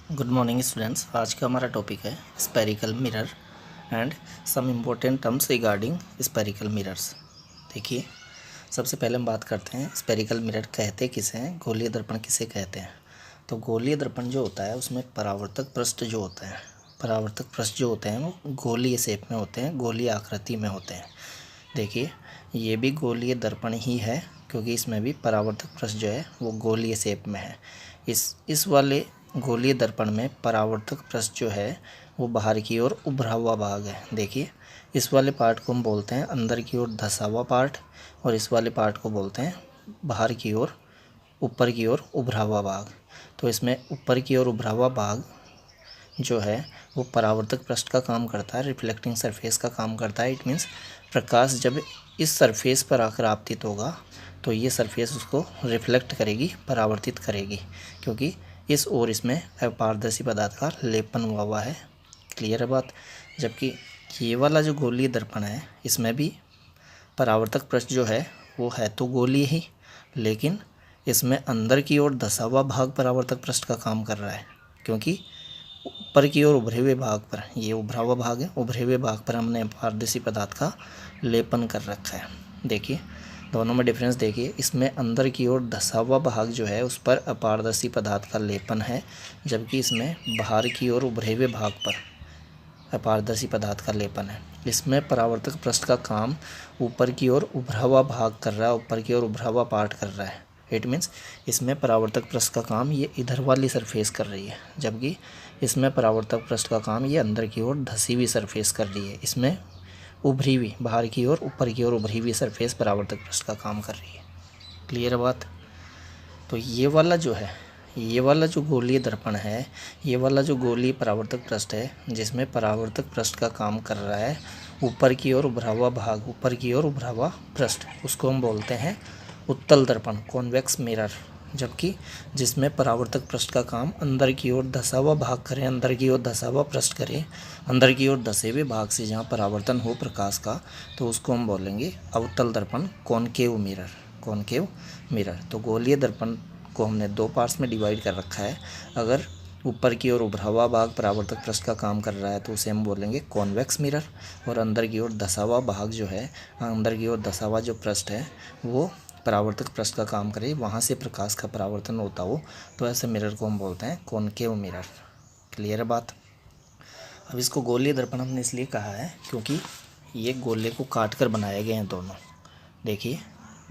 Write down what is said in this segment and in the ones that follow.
Good morning students. आज का हमारा टॉपिक है spherical mirror and some important terms regarding spherical mirrors. देखिए, सबसे पहले हम बात करते हैं स्पेरिकल मिरर कहते किसे हैं, गोलीय दर्पण किसे कहते हैं। तो गोलीय दर्पण जो होता है उसमें परावर्तक पृष्ठ जो होते हैं, परावर्तक पृष्ठ जो होते हैं वो गोलीय शेप में होते हैं, गोलीय आकृति में होते हैं। देखिए, ये भी गोलीय दर्पण ही है क्योंकि इसमें भी परावर्तक पृष्ठ जो है वो गोलीय शेप में है। इस वाले गोलीय दर्पण में परावर्तक पृष्ठ जो है वो बाहर की ओर उभरा हुआ भाग है। देखिए, इस वाले पार्ट को हम बोलते हैं अंदर की ओर धंसा हुआ पार्ट और इस वाले पार्ट को बोलते हैं बाहर की ओर ऊपर की ओर उभरा हुआ भाग। तो इसमें ऊपर की ओर उभरा हुआ भाग जो है वो परावर्तक पृष्ठ का काम करता है, रिफ्लेक्टिंग सरफेस का काम करता है। इट मीन्स प्रकाश जब इस सरफेस पर आकर आपतित होगा तो ये सरफेस उसको रिफ्लेक्ट करेगी, परावर्तित करेगी, क्योंकि इस ओर इसमें अपारदर्शी पदार्थ का लेपन हुआ है। क्लियर है बात। जबकि ये वाला जो गोलीय दर्पण है इसमें भी परावर्तक पृष्ठ जो है वो है तो गोलीय ही, लेकिन इसमें अंदर की ओर धंसा हुआ भाग परावर्तक पृष्ठ का काम कर रहा है, क्योंकि ऊपर की ओर उभरे हुए भाग पर, ये उभरा हुआ भाग है, उभरे हुए भाग पर हमने पारदर्शी पदार्थ का लेपन कर रखा है। देखिए, दोनों में डिफरेंस देखिए, इसमें अंदर की ओर धंसा हुआ भाग जो है उस पर अपारदर्शी पदार्थ का लेपन है, जबकि इसमें बाहर की ओर उभरे हुए भाग पर अपारदर्शी पदार्थ का लेपन है। इसमें परावर्तक पृष्ठ का काम ऊपर की ओर उभरा हुआ भाग कर रहा है, ऊपर की ओर उभरा हुआ पार्ट कर रहा है। इट मीन्स इसमें परावर्तक पृष्ठ का काम ये इधर वाली सरफेस कर रही है, जबकि इसमें परावर्तक पृष्ठ का काम ये अंदर की ओर धंसी हुई सरफेस कर रही है। इसमें उभरी हुई बाहर की ओर ऊपर की ओर उभरी हुई सरफेस परावर्तक पृष्ठ का काम कर रही है। क्लियर बात। तो ये वाला जो है, ये वाला जो गोलीय दर्पण है, ये वाला जो गोलीय परावर्तक पृष्ठ है जिसमें परावर्तक पृष्ठ का काम कर रहा है ऊपर की ओर उभरा हुआ भाग, ऊपर की ओर उभरा हुआ पृष्ठ, उसको हम बोलते हैं उत्तल दर्पण, कॉन्वेक्स मिरर। जबकि जिसमें परावर्तक पृष्ठ का काम अंदर की ओर धंसा हुआ भाग करे, अंदर की ओर धंसा हुआ पृष्ठ करे, अंदर की ओर धंसे हुए भाग से जहाँ परावर्तन हो प्रकाश का, तो उसको हम बोलेंगे अवतल दर्पण, कॉनकेव मिरर, कॉनकेव मिरर। तो गोलीय दर्पण को हमने दो पार्ट्स में डिवाइड कर रखा है। अगर ऊपर की ओर उभरा हुआ भाग परावर्तक पृष्ठ का काम कर रहा है तो उसे हम बोलेंगे कॉन्वेक्स मिरर, और अंदर की ओर धंसा हुआ भाग जो है, अंदर की ओर धंसा हुआ जो पृष्ठ है वो परावर्तक पृष्ठ का काम करे, वहाँ से प्रकाश का परावर्तन होता हो, तो ऐसे मिरर को हम बोलते हैं कॉनकेव मिरर। क्लियर है बात। अब इसको गोलीय दर्पण हमने इसलिए कहा है क्योंकि ये गोले को काट कर बनाए गए हैं दोनों। देखिए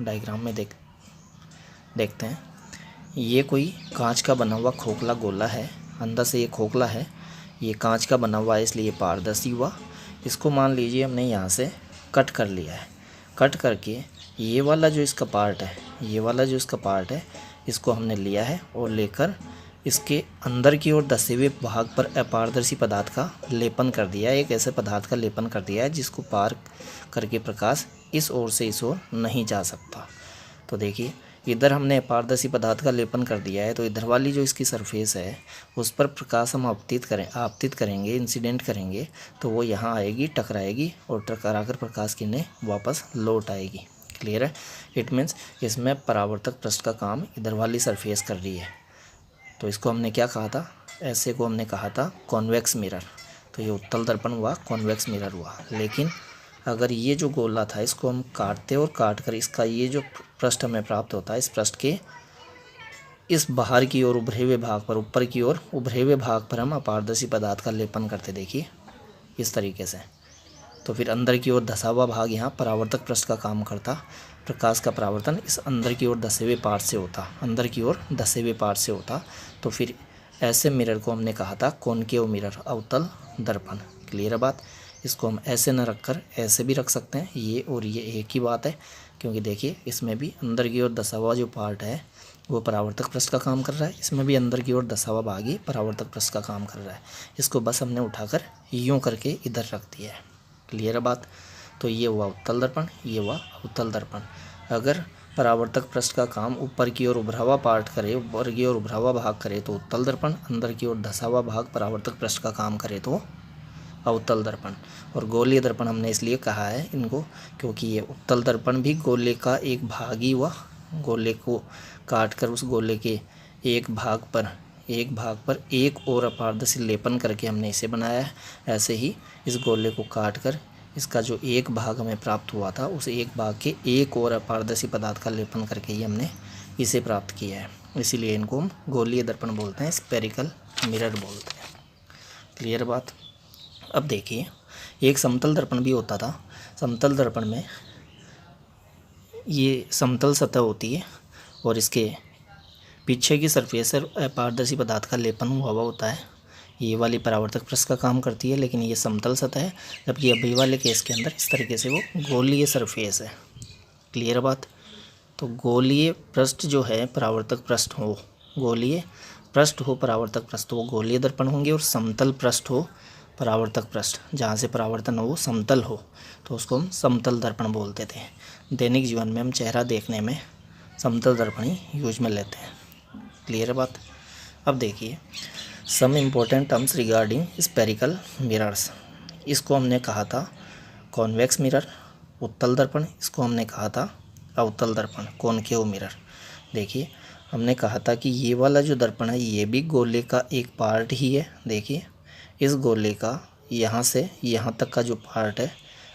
डायग्राम में देखते हैं, ये कोई कांच का बना हुआ खोखला गोला है, अंदर से ये खोखला है, ये कांच का बना हुआ है इसलिए पारदर्शी हुआ। इसको मान लीजिए हमने यहाँ से कट कर लिया है, कट करके ये वाला जो इसका पार्ट है, ये वाला जो इसका पार्ट है, इसको हमने लिया है और लेकर इसके अंदर की ओर धंसे हुए भाग पर अपारदर्शी पदार्थ का लेपन कर दिया है। एक ऐसे पदार्थ का लेपन कर दिया है जिसको पार करके प्रकाश इस ओर से इस ओर नहीं जा सकता। तो देखिए, इधर हमने अपारदर्शी पदार्थ का लेपन कर दिया है, तो इधर वाली जो इसकी सरफेस है उस पर प्रकाश हम आपतित करेंगे, इंसिडेंट करेंगे, तो वो यहाँ आएगी, टकराएगी और टकरा कर प्रकाश किरणें वापस लौट आएगी। क्लियर है। इट मीन्स इसमें परावर्तक पृष्ठ का काम इधर वाली सरफेस कर रही है। तो इसको हमने क्या कहा था, ऐसे को हमने कहा था कॉन्वेक्स मिरर। तो ये उत्तल दर्पण हुआ, कॉन्वेक्स मिरर हुआ। लेकिन अगर ये जो गोला था इसको हम काटते और काट कर इसका ये जो पृष्ठ हमें प्राप्त होता है, इस पृष्ठ के इस बाहर की ओर उभरे हुए भाग पर, ऊपर की ओर उभरे हुए भाग पर हम अपारदर्शी पदार्थ का लेपन करते, देखिए इस तरीके से। तो फिर अंदर की ओर धंसा हुआ भाग यहाँ परावर्तक पृष्ठ का काम करता, प्रकाश का परावर्तन इस अंदर की ओर धंसे हुए पार्ट से होता, अंदर की ओर धंसे हुए पार्ट से होता। तो फिर ऐसे मिरर को हमने कहा था कॉनकेव मिरर, अवतल दर्पण। क्लियर है बात। इसको हम ऐसे न रखकर ऐसे भी रख सकते हैं, ये और ये एक ही बात है, क्योंकि देखिए इसमें भी अंदर की ओर धंसा हुआ जो पार्ट है वो परावर्तक पृष्ठ का काम कर रहा है, इसमें भी अंदर की ओर धंसा हुआ भाग ही परावर्तक पृष्ठ का काम कर रहा है। इसको बस हमने उठाकर यूँ करके इधर रख दिया है। क्लियर है बात। तो ये हुआ उत्तल दर्पण, ये हुआ अवतल दर्पण। अगर परावर्तक पृष्ठ का काम ऊपर की ओर उभरा हुआ पार्ट करे, ऊपर की ओर उभरा हुआ भाग करे तो उत्तल दर्पण, अंदर की ओर धंसा हुआ भाग परावर्तक पृष्ठ का काम करे तो अवतल दर्पण। और गोलीय दर्पण हमने इसलिए कहा है इनको क्योंकि ये उत्तल दर्पण भी गोले का एक भाग ही हुआ, गोले को काट कर उस गोले के एक भाग पर एक भाग पर एक और अपारदर्शी लेपन करके हमने इसे बनाया है। ऐसे ही इस गोले को काट कर इसका जो एक भाग हमें प्राप्त हुआ था उस एक भाग के एक और अपारदर्शी पदार्थ का लेपन करके ही हमने इसे प्राप्त किया है। इसीलिए इनको हम गोलीय दर्पण बोलते हैं, स्पेरिकल मिरर बोलते हैं। क्लियर बात। अब देखिए, एक समतल दर्पण भी होता था। समतल दर्पण में ये समतल सतह होती है और इसके पीछे की सरफेस पर अपारदर्शी पदार्थ का लेपन हुआ होता है। ये वाली परावर्तक पृष्ठ का काम करती है, लेकिन ये समतल सतह है, जबकि अभी वाले केस के अंदर इस तरीके से वो गोलीय सरफेस है। क्लियर बात। तो गोलीय पृष्ठ जो है परावर्तक पृष्ठ हो, गोलीय पृष्ठ हो परावर्तक पृष्ठ, वो गोलीय दर्पण होंगे, और समतल पृष्ठ हो परावर्तक पृष्ठ, जहाँ से परावर्तन हो समतल हो, तो उसको हम समतल दर्पण बोलते थे। दैनिक जीवन में हम चेहरा देखने में समतल दर्पण ही यूज में लेते हैं। क्लियर बात। अब देखिए, some important terms regarding spherical mirrors. इसको हमने कहा था कॉन्वेक्स मिरर, उत्तल दर्पण। इसको हमने कहा था अवतल दर्पण, कॉनकेव मिरर। देखिए, हमने कहा था कि ये वाला जो दर्पण है ये भी गोले का एक पार्ट ही है। देखिए, इस गोले का यहाँ से यहाँ तक का जो पार्ट है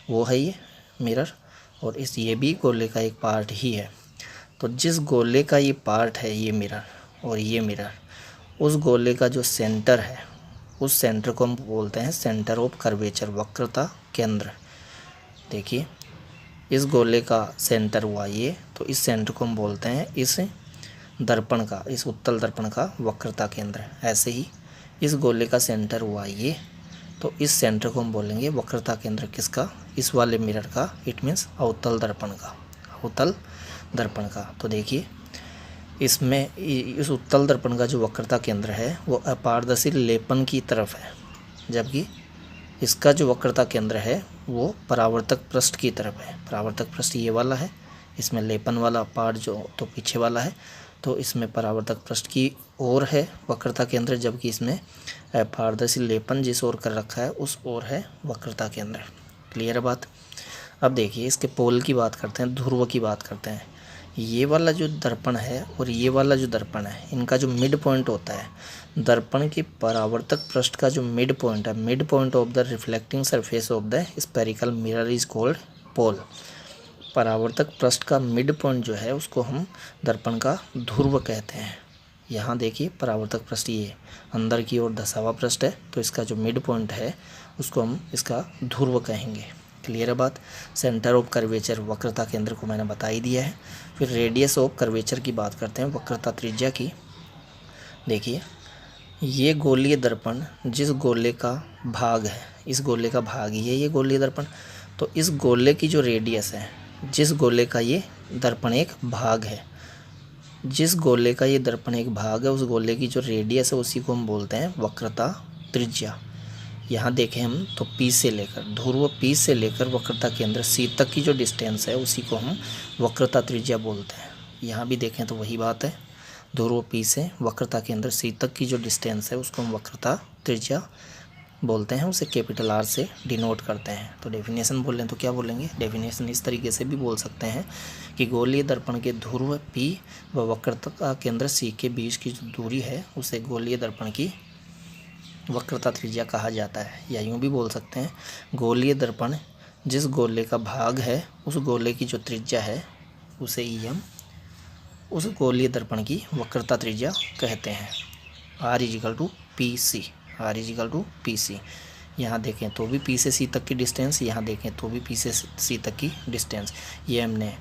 वो है ये मिरर, और ये भी गोले का एक पार्ट ही है। तो जिस गोले का ये पार्ट है ये मिरर और ये मिरर, उस गोले का जो सेंटर है उस सेंटर को हम बोलते हैं सेंटर ऑफ कर्वेचर, वक्रता केंद्र। देखिए, इस गोले का सेंटर हुआ ये, तो इस सेंटर को हम बोलते हैं इस दर्पण का, इस उत्तल दर्पण का वक्रता केंद्र। ऐसे ही इस गोले का सेंटर हुआ ये, तो इस सेंटर को हम बोलेंगे वक्रता केंद्र किसका, इस वाले मिरर का, इट मीन्स अवतल दर्पण का, अवतल दर्पण का। तो देखिए, इसमें इस उत्तल दर्पण का जो वक्रता केंद्र है वो अपारदर्शी लेपन की तरफ है, जबकि इसका जो वक्रता केंद्र है वो परावर्तक पृष्ठ की तरफ है। परावर्तक पृष्ठ ये वाला है, इसमें लेपन वाला पार्ट जो तो पीछे वाला है, तो इसमें परावर्तक पृष्ठ की ओर है वक्रता केंद्र, जबकि इसमें अपारदर्शी लेपन जिस ओर कर रखा है उस ओर है वक्रता केंद्र। क्लियर बात। अब देखिए, इसके पोल की बात करते हैं, ध्रुव की बात करते हैं। ये वाला जो दर्पण है और ये वाला जो दर्पण है, इनका जो मिड पॉइंट होता है, दर्पण के परावर्तक पृष्ठ का जो मिड पॉइंट है, mid point of the reflecting surface of the spherical mirror is called pole. परावर्तक पृष्ठ का मिड पॉइंट जो है उसको हम दर्पण का ध्रुव कहते हैं। यहाँ देखिए, परावर्तक पृष्ठ ये अंदर की ओर धंसा हुआ पृष्ठ है, तो इसका जो मिड पॉइंट है उसको हम इसका ध्रुव कहेंगे। क्लियर है बात। सेंटर ऑफ कर्वेचर, वक्रता केंद्र को मैंने बता ही दिया है। फिर रेडियस ऑफ कर्वेचर की बात करते हैं, वक्रता त्रिज्या की। देखिए, ये गोलीय दर्पण जिस गोले का भाग है, इस गोले का भाग ही है ये गोलीय दर्पण, तो इस गोले की जो रेडियस है, जिस गोले का ये दर्पण एक भाग है, जिस गोले का ये दर्पण एक भाग है, उस गोले की जो रेडियस है उसी को हम बोलते हैं वक्रता त्रिज्या। यहाँ देखें हम तो P से लेकर ध्रुव P से लेकर वक्रता केंद्र C तक की जो डिस्टेंस है उसी को हम वक्रता त्रिज्या बोलते हैं। यहाँ भी देखें तो वही बात है, ध्रुव P से वक्रता केंद्र C तक की जो डिस्टेंस है उसको हम वक्रता त्रिज्या बोलते हैं, उसे कैपिटल R से डिनोट करते हैं। तो डेफिनेशन बोलें तो क्या बोलेंगे, डेफिनेशन इस तरीके से भी बोल सकते हैं कि गोलीय दर्पण के ध्रुव P व वक्रता केंद्र C के बीच की जो दूरी है उसे गोलीय दर्पण की वक्रता त्रिज्या कहा जाता है। या यूँ भी बोल सकते हैं, गोलीय दर्पण जिस गोले का भाग है उस गोले की जो त्रिज्या है उसे ही हम उस गोलीय दर्पण की वक्रता त्रिज्या कहते हैं। R is equal to P C, R is equal to P C. यहाँ देखें तो भी P से C तक की डिस्टेंस, यहाँ देखें तो भी P से C तक की डिस्टेंस। ये हमने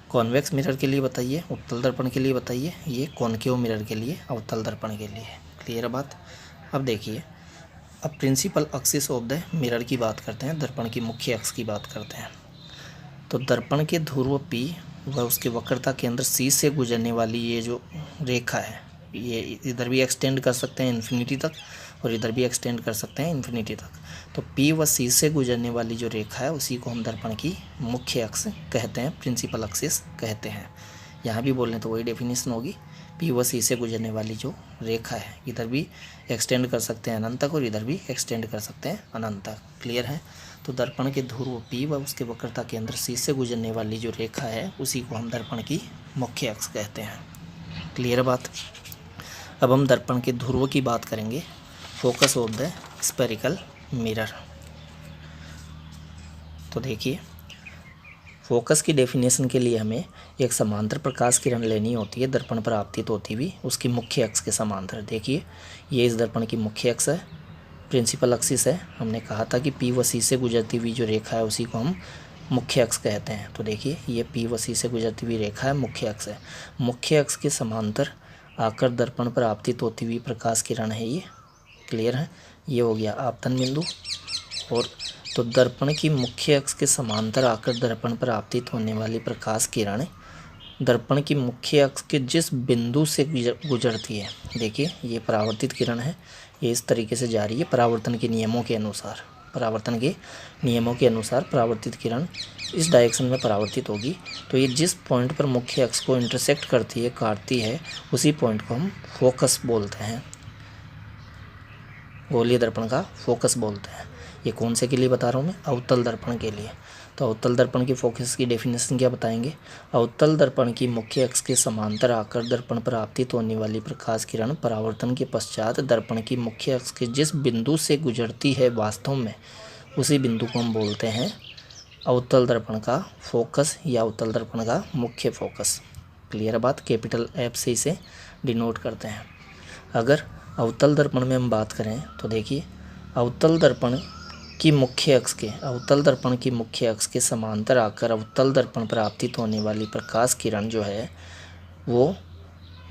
कॉन्वेक्स मिरर के लिए बताइए, उत्तल दर्पण के लिए बताइए, ये कॉनकेव मिरर के लिए, अवतल दर्पण के लिए। क्लियर बात। अब देखिए, अब principal axis of the mirror की बात करते हैं, दर्पण की मुख्य अक्ष की बात करते हैं। तो दर्पण के ध्रुव P व उसके वक्रता केंद्र C से गुजरने वाली ये जो रेखा है, ये इधर भी एक्सटेंड कर सकते हैं इन्फिनिटी तक और इधर भी एक्सटेंड कर सकते हैं इन्फिनिटी तक। तो P व C से गुजरने वाली जो रेखा है उसी को हम दर्पण की मुख्य अक्ष कहते हैं, प्रिंसिपल एक्सिस कहते हैं। यहाँ भी बोलें तो वही डेफिनेशन होगी, P व C से गुजरने वाली जो रेखा है इधर भी एक्सटेंड कर सकते हैं अनंत तक और इधर भी एक्सटेंड कर सकते हैं अनंत तक। क्लियर है। तो दर्पण के ध्रुव P व उसके वक्रता केंद्र C से गुजरने वाली जो रेखा है उसी को हम दर्पण की मुख्य अक्ष कहते हैं। क्लियर बात। अब हम दर्पण के ध्रुव की बात करेंगे। Focus of the spherical mirror. तो देखिए, फोकस की डेफिनेशन के लिए हमें एक समांतर प्रकाश किरण लेनी होती है दर्पण पर आपतित होती हुई उसकी मुख्य अक्ष के समांतर। देखिए, ये इस दर्पण की मुख्य अक्ष है, प्रिंसिपल एक्सिस है। हमने कहा था कि पी व सी से गुजरती हुई जो रेखा है उसी को हम मुख्य अक्ष कहते हैं। तो देखिए, ये पी व सी से गुजरती हुई रेखा है, मुख्य अक्ष है। मुख्य अक्ष के समांतर आकर दर्पण पर आपतित होती हुई प्रकाश किरण है ये। क्लियर है? ये हो गया आपतन बिंदु। और तो दर्पण की मुख्य अक्ष के समांतर आकर दर्पण पर आपतित होने वाली प्रकाश किरण दर्पण की मुख्य अक्ष के जिस बिंदु से गुजरती है, देखिए ये परावर्तित किरण है, ये इस तरीके से जा रही है परावर्तन के नियमों के अनुसार। परावर्तन के नियमों के अनुसार परावर्तित किरण इस डायरेक्शन में परावर्तित होगी। तो ये जिस पॉइंट पर मुख्य अक्ष को इंटरसेक्ट करती है, काटती है, उसी पॉइंट को हम फोकस बोलते हैं, गोलीय दर्पण का फोकस बोलते हैं। ये कौन से के लिए बता रहा हूँ मैं? अवतल दर्पण के लिए। तो अवतल दर्पण की फोकस की डेफिनेशन क्या बताएंगे? अवतल दर्पण की मुख्य अक्ष के समांतर आकर दर्पण पर आपतित होने वाली प्रकाश किरण परावर्तन के पश्चात दर्पण की मुख्य अक्ष के जिस बिंदु से गुजरती है वास्तव में उसी बिंदु को हम बोलते हैं अवतल दर्पण का फोकस या अवतल दर्पण का मुख्य फोकस। क्लियर बात? कैपिटल एफ से इसे डिनोट करते हैं। अगर अवतल दर्पण में हम बात करें तो देखिए, अवतल दर्पण की मुख्य अक्ष के समांतर आकर अवतल दर्पण पर आपतित होने वाली प्रकाश किरण जो है वो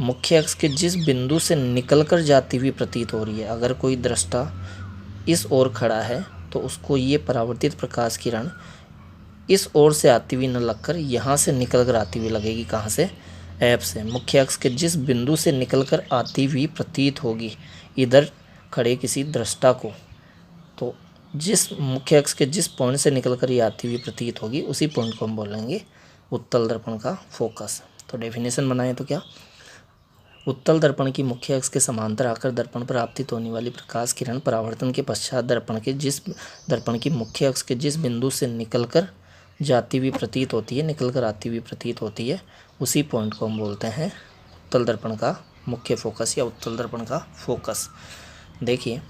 मुख्य अक्ष के जिस बिंदु से निकलकर जाती हुई प्रतीत हो रही है। अगर कोई दृष्टा इस ओर खड़ा है तो उसको ये परावर्तित प्रकाश किरण इस ओर से आती हुई न लगकर यहाँ से निकल कर आती हुई लगेगी। कहाँ से? ऐप से। मुख्य अक्ष के जिस बिंदु से निकलकर आती हुई प्रतीत होगी इधर खड़े किसी दृष्टा को, तो जिस मुख्य अक्ष के जिस पॉइंट से निकलकर ये आती हुई प्रतीत होगी उसी पॉइंट को हम बोलेंगे उत्तल दर्पण का फोकस। तो डेफिनेशन बनाएं तो क्या? उत्तल दर्पण की मुख्य अक्ष के समांतर आकर दर्पण पर आपतित होने वाली प्रकाश किरण परावर्तन के पश्चात दर्पण की मुख्य अक्ष के जिस बिंदु से निकलकर जाती हुई प्रतीत होती है, निकलकर आती हुई प्रतीत होती है, उसी पॉइंट को हम बोलते हैं उत्तल दर्पण का मुख्य फोकस या उत्तल दर्पण का फोकस। देखिए,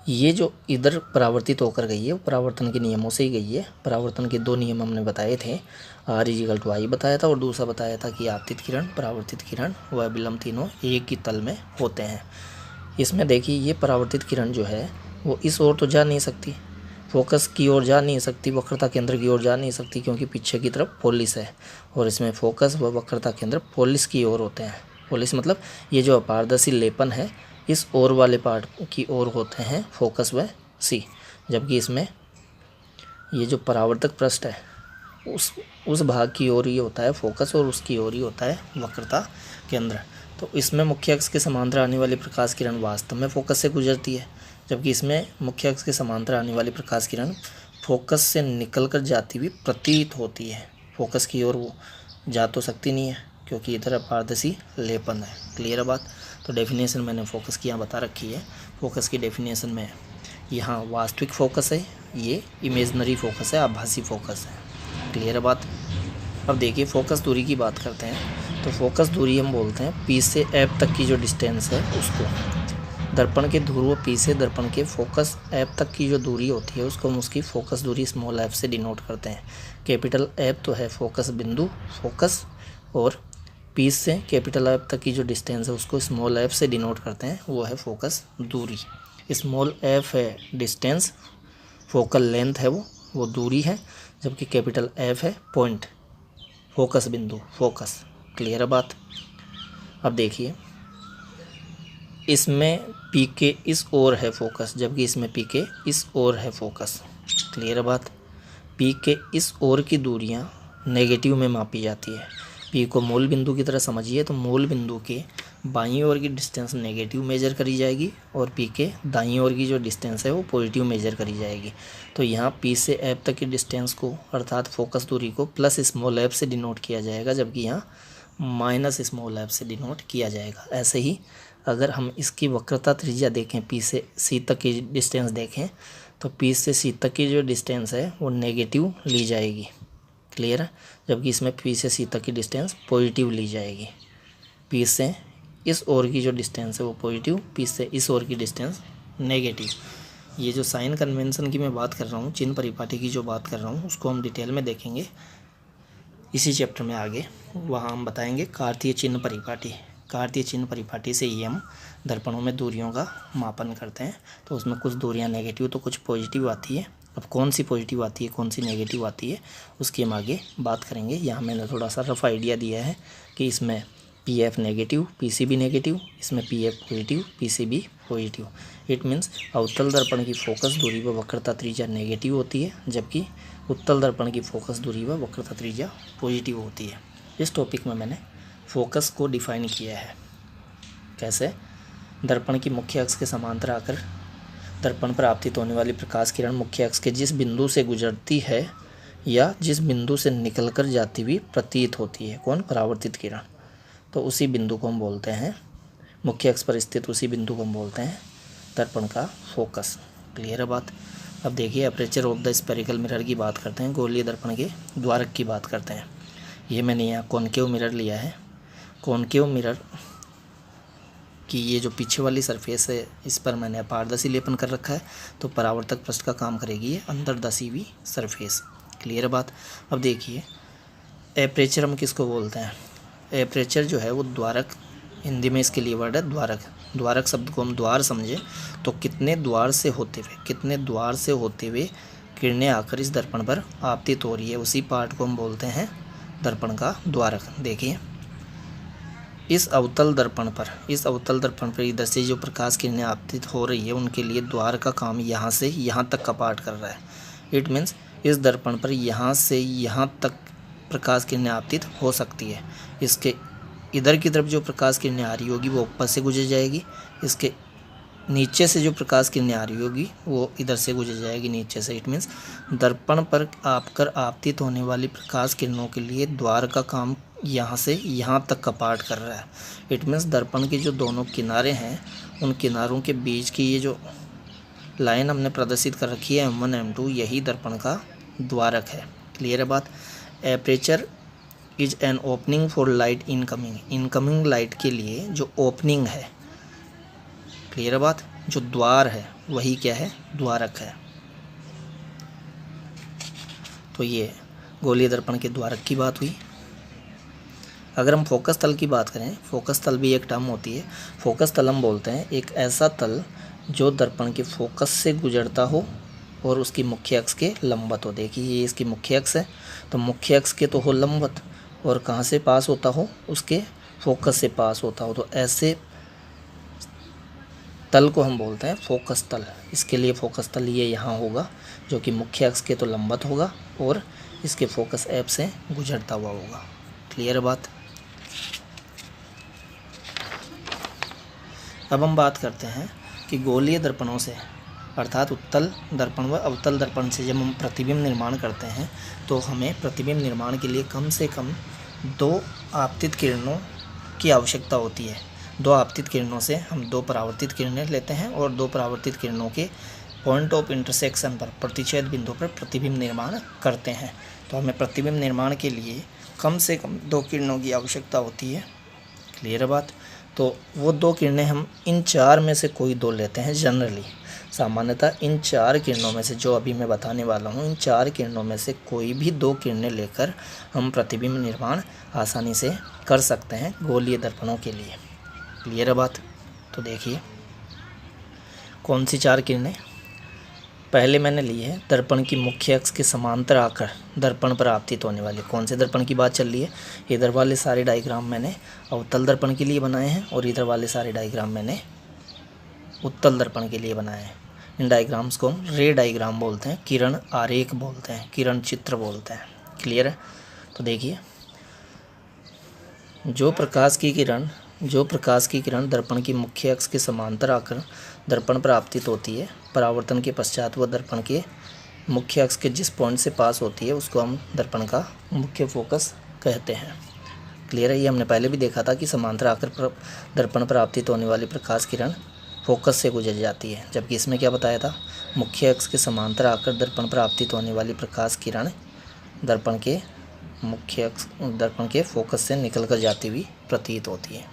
ये जो इधर परावर्तित होकर गई है वो परावर्तन के नियमों से ही गई है। परावर्तन के दो नियम हमने बताए थे, R=I बताया था और दूसरा बताया था कि आपतित किरण, परावर्तित किरण व विलंब तीनों एक ही तल में होते हैं। इसमें देखिए, ये परावर्तित किरण जो है वो इस ओर तो जा नहीं सकती, फोकस की ओर जा नहीं सकती, वक्रता केंद्र की ओर जा नहीं सकती, क्योंकि पीछे की तरफ पोलिस है और इसमें फोकस व वक्रता केंद्र पोलिस की ओर होते हैं। पोलिस मतलब ये जो अपारदर्शी लेपन है इस ओर वाले पार्ट की ओर होते हैं फोकस व सी, जबकि इसमें ये जो परावर्तक पृष्ठ है उस भाग की ओर ही होता है फोकस और उसकी ओर ही होता है वक्रता केंद्र। तो इसमें मुख्य अक्ष के समांतर आने वाली प्रकाश किरण वास्तव में फोकस से गुजरती है, जबकि इसमें मुख्य अक्ष के समांतर आने वाली प्रकाश किरण फोकस से निकलकर जाती हुई प्रतीत होती है। फोकस की ओर वो जा तो सकती नहीं है क्योंकि इधर अपारदर्शी लेपन है। क्लियर बात? तो डेफिनेशन मैंने फोकस की यहाँ बता रखी है। फोकस की डेफिनेशन में यहाँ वास्तविक फोकस है, ये इमेजनरी फोकस है, आभासी फोकस है। क्लियर बात? अब देखिए, फोकस दूरी की बात करते हैं। तो फोकस दूरी हम बोलते हैं P से F तक की जो डिस्टेंस है उसको, दर्पण के ध्रुव P से दर्पण के फोकस F तक की जो दूरी होती है उसको हम उसकी फोकस दूरी स्मॉल f से डिनोट करते हैं। कैपिटल F तो है फोकस बिंदु, फोकस, और P से कैपिटल F तक की जो डिस्टेंस है उसको स्मॉल f से डिनोट करते हैं, वो है फोकस दूरी। स्मॉल f है डिस्टेंस, फोकल लेंथ है वो दूरी है, जबकि कैपिटल F है पॉइंट, फोकस बिंदु, फोकस। क्लियर है बात? अब देखिए, इसमें P के इस ओर है फोकस, जबकि इसमें P के इस ओर है फोकस। क्लियर है बात? P के इस ओर की दूरियां नेगेटिव में मापी जाती है। P को मूल बिंदु की तरह समझिए, तो मूल बिंदु के बाईं ओर की डिस्टेंस नेगेटिव मेजर करी जाएगी और P के दाईं ओर की जो डिस्टेंस है वो पॉजिटिव मेजर करी जाएगी। तो यहाँ P से F तक की डिस्टेंस को अर्थात फोकस दूरी को प्लस स्मॉल f से डिनोट किया जाएगा, जबकि यहाँ माइनस स्मॉल f से डिनोट किया जाएगा। ऐसे ही अगर हम इसकी वक्रता त्रिज्या देखें, P से C तक की डिस्टेंस देखें, तो P से C तक की जो डिस्टेंस है वो नेगेटिव ली जाएगी। क्लियर है? जबकि इसमें P से C तक की डिस्टेंस पॉजिटिव ली जाएगी। P से इस ओर की जो डिस्टेंस है वो पॉजिटिव, पी से इस ओर की डिस्टेंस नेगेटिव। ये जो साइन कन्वेंशन की मैं बात कर रहा हूँ, चिन्ह परिपाटी की जो बात कर रहा हूँ, उसको हम डिटेल में देखेंगे इसी चैप्टर में आगे। वहाँ हम बताएंगे कार्तीय चिन्ह परिपाटी। कार्तीय चिन्ह परिपाटी से ही हम दर्पणों में दूरियों का मापन करते हैं। तो उसमें कुछ दूरियाँ नेगेटिव तो कुछ पॉजिटिव आती है। अब कौन सी पॉजिटिव आती है, कौन सी नेगेटिव आती है, उसकी हम आगे बात करेंगे। यहाँ मैंने थोड़ा सा रफ आइडिया दिया है कि इसमें PF नेगेटिव, PCB नेगेटिव, इसमें PF positive, PCB positive. It means अवतल दर्पण की फोकस दूरी व वक्रता त्रिज्या नेगेटिव होती है, जबकि उत्तल दर्पण की फोकस दूरी व वक्रता त्रिज्या पॉजिटिव होती है। इस टॉपिक में मैंने फोकस को डिफाइन किया है। कैसे? दर्पण की मुख्य अक्ष के समांतर आकर दर्पण पर आपतित होने वाली प्रकाश किरण मुख्य अक्ष के जिस बिंदु से गुजरती है या जिस बिंदु से निकलकर जाती हुई प्रतीत होती है, कौन? परावर्तित किरण। तो उसी बिंदु को हम बोलते हैं, मुख्य अक्ष पर स्थित उसी बिंदु को हम बोलते हैं दर्पण का फोकस। क्लियर है बात? अब देखिए, aperture of the spherical mirror की बात करते हैं, गोलीय दर्पण के द्वारक की बात करते हैं। ये मैंने यहाँ कॉनकेव मिरर लिया है। कॉनकेव मिरर कि ये जो पीछे वाली सरफेस है, इस पर मैंने अपारदर्शी लेपन कर रखा है, तो परावर्तक पृष्ठ का काम करेगी ये अंतर्दर्शी हुई सरफेस। क्लियर है बात? अब देखिए, एपरेचर हम किसको बोलते हैं? एपरेचर जो है वो द्वारक, हिंदी में इसके लिए वर्ड है द्वारक। द्वारक शब्द को हम द्वार समझे तो कितने द्वार से होते हुए किरणें आकर इस दर्पण पर आपतित हो रही है, उसी पार्ट को हम बोलते हैं दर्पण का द्वारक। देखिए, इस अवतल दर्पण पर इधर से जो प्रकाश किरणें आपतित हो रही है, उनके लिए द्वार का काम यहाँ से यहाँ तक का पार्ट कर रहा है। इट मीन्स इस दर्पण पर यहाँ से यहाँ तक प्रकाश किरणें आपतित हो सकती है। इसके इधर की तरफ जो प्रकाश किरणें आ रही होगी वो ऊपर से गुजर जाएगी, इसके नीचे से जो प्रकाश किरणें आ रही होगी वो इधर से गुजर जाएगी नीचे से। इट मीन्स दर्पण पर आकर आपतित होने वाली प्रकाश किरणों के लिए द्वार का काम यहाँ से यहाँ तक का पार्ट कर रहा है। इट मीन्स दर्पण के जो दोनों किनारे हैं, उन किनारों के बीच की ये जो लाइन हमने प्रदर्शित कर रखी है M1 M2, यही दर्पण का द्वारक है। क्लियर है बात? Aperture is an opening for light incoming light के लिए जो ओपनिंग है, क्लियर है बात, जो द्वार है वही क्या है? द्वारक है। तो ये गोलीय दर्पण के द्वारक की बात हुई। अगर हम फोकस तल की बात करें, फोकस तल भी एक टर्म होती है। फोकस तल हम बोलते हैं एक ऐसा तल जो दर्पण के फोकस से गुजरता हो और उसकी मुख्य अक्ष के लंबवत हो। देखिए, ये इसकी मुख्य अक्ष है, तो मुख्य अक्ष के तो हो लंबवत, और कहाँ से पास होता हो? उसके फोकस से पास होता हो। तो ऐसे तल को हम बोलते हैं फोकस तल। इसके लिए फोकस तल ये यहाँ होगा, जो कि मुख्य अक्ष के तो लंबवत होगा और इसके फोकस ऐप से गुजरता हुआ होगा। क्लियर है बात? अब हम बात करते हैं कि गोलीय दर्पणों से, अर्थात उत्तल दर्पण व अवतल दर्पण से जब हम प्रतिबिंब निर्माण करते हैं, तो हमें प्रतिबिंब निर्माण के लिए कम से कम 2 आपतित किरणों की आवश्यकता होती है। 2 आपतित किरणों से हम 2 परावर्तित किरणें लेते हैं और 2 परावर्तित किरणों के पॉइंट ऑफ इंटरसेक्शन पर, प्रतिच्छेद बिंदु पर प्रतिबिंब निर्माण करते हैं। तो हमें प्रतिबिंब निर्माण के लिए कम से कम 2 किरणों की आवश्यकता होती है। क्लियर है बात? तो वो 2 किरणें हम इन 4 में से कोई 2 लेते हैं जनरली। सामान्यतः इन 4 किरणों में से, जो अभी मैं बताने वाला हूँ, इन 4 किरणों में से कोई भी 2 किरणें लेकर हम प्रतिबिंब निर्माण आसानी से कर सकते हैं गोलीय दर्पणों के लिए। क्लियर है बात? तो देखिए, कौन सी 4 किरणें? पहले मैंने ली है दर्पण की मुख्य अक्ष के समांतर आकर दर्पण पर आपतित होने वाली। कौन से दर्पण की बात चल रही है? इधर वाले सारे डायग्राम मैंने अवतल दर्पण के लिए बनाए हैं और इधर वाले सारे डायग्राम मैंने उत्तल दर्पण के लिए बनाए हैं। इन डायग्राम्स को हम रे डायग्राम बोलते हैं, किरण आरेख बोलते हैं, किरण चित्र बोलते हैं। क्लियर है? तो देखिए, जो प्रकाश की किरण दर्पण की मुख्य अक्ष के समांतर आकर दर्पण पर आपतित होती है, परावर्तन के पश्चात वह दर्पण के मुख्य अक्ष के जिस पॉइंट से पास होती है उसको हम दर्पण का मुख्य फोकस कहते हैं। क्लियर है? ये हमने पहले भी देखा था कि समांतर आकर दर्पण पर आपतित होने वाली प्रकाश किरण फोकस से गुजर जाती है, जबकि इसमें क्या बताया था? मुख्य अक्ष के समांतर आकर दर्पण पर आपतित होने वाली प्रकाश किरण दर्पण के फोकस से निकल कर जाती हुई प्रतीत होती है।